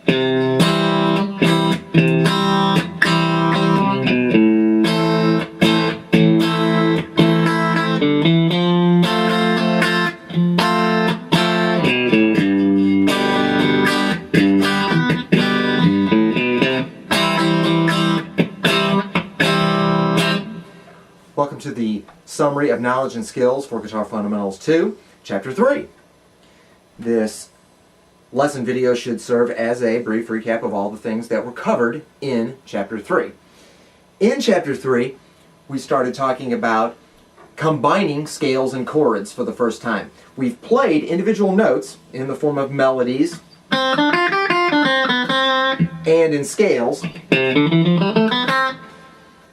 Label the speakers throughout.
Speaker 1: Welcome to the Summary of Knowledge and Skills for Guitar Fundamentals 2, Chapter 3. This lesson video should serve as a brief recap of all the things that were covered in Chapter 3. In Chapter 3, we started talking about combining scales and chords for the first time. We've played individual notes in the form of melodies and in scales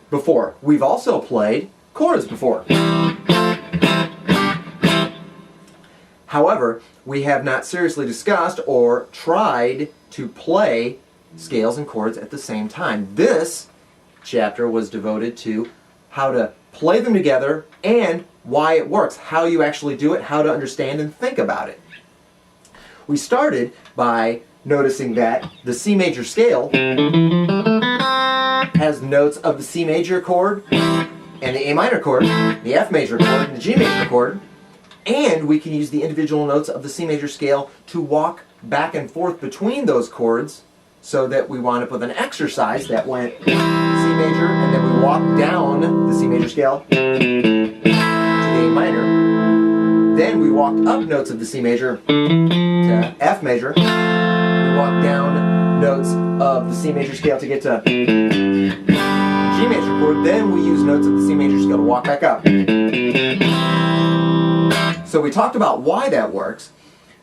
Speaker 1: before. We've also played chords before. However, we have not seriously discussed or tried to play scales and chords at the same time. This chapter was devoted to how to play them together and why it works, how you actually do it, how to understand and think about it. We started by noticing that the C major scale has notes of the C major chord and the A minor chord, the F major chord, and the G major chord, and we can use the individual notes of the C major scale to walk back and forth between those chords so that we wound up with an exercise that went C major, and then we walked down the C major scale to the A minor. Then we walked up notes of the C major to F major. We walked down notes of the C major scale to get to G major chord. Then we use notes of the C major scale to walk back up. So we talked about why that works.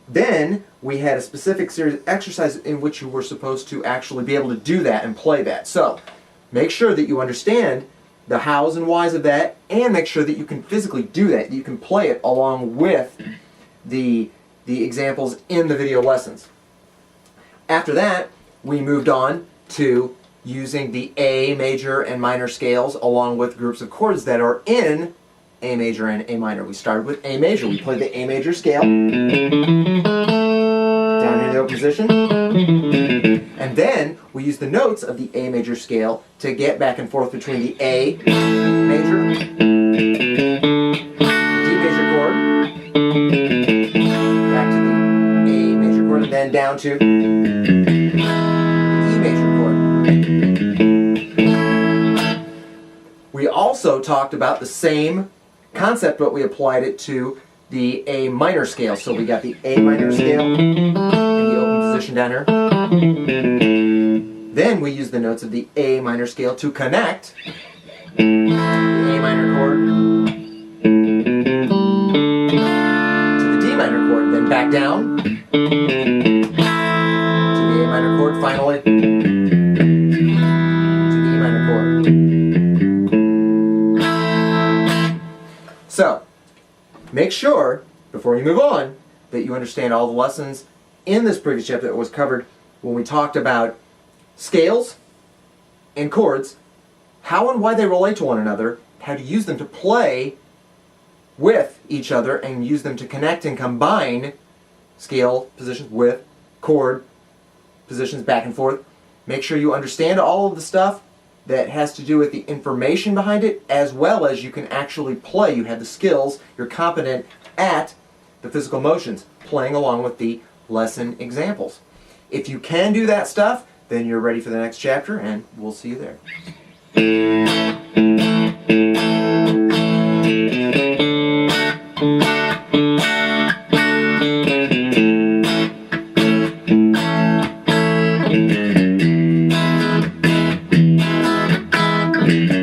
Speaker 1: Then we had a specific series of exercises in which you were supposed to actually be able to do that and play that. So make sure that you understand the hows and whys of that, and make sure that you can physically do that, that you can play it along with the examples in the video lessons. After that, we moved on to using the A major and minor scales along with groups of chords that are in A major and A minor. We started with A major. We played the A major scale down here in the open position. And then we used the notes of the A major scale to get back and forth between the A major, D major chord, back to the A major chord, and then down to E major chord. We also talked about the same concept, but we applied it to the A minor scale. So we got the A minor scale in the open position down here. Then we use the notes of the A minor scale to connect the A minor chord to the D minor chord, then back down to the A minor chord, finally to the E minor chord. So, make sure, before you move on, that you understand all the lessons in this previous chapter that was covered when we talked about scales and chords, how and why they relate to one another, how to use them to play with each other, and use them to connect and combine scale positions with chord positions back and forth. Make sure you understand all of the stuff that has to do with the information behind it, as well as you can actually play. You have the skills, you're competent at the physical motions, playing along with the lesson examples. If you can do that stuff, then you're ready for the next chapter, and we'll see you there.
Speaker 2: Thank you.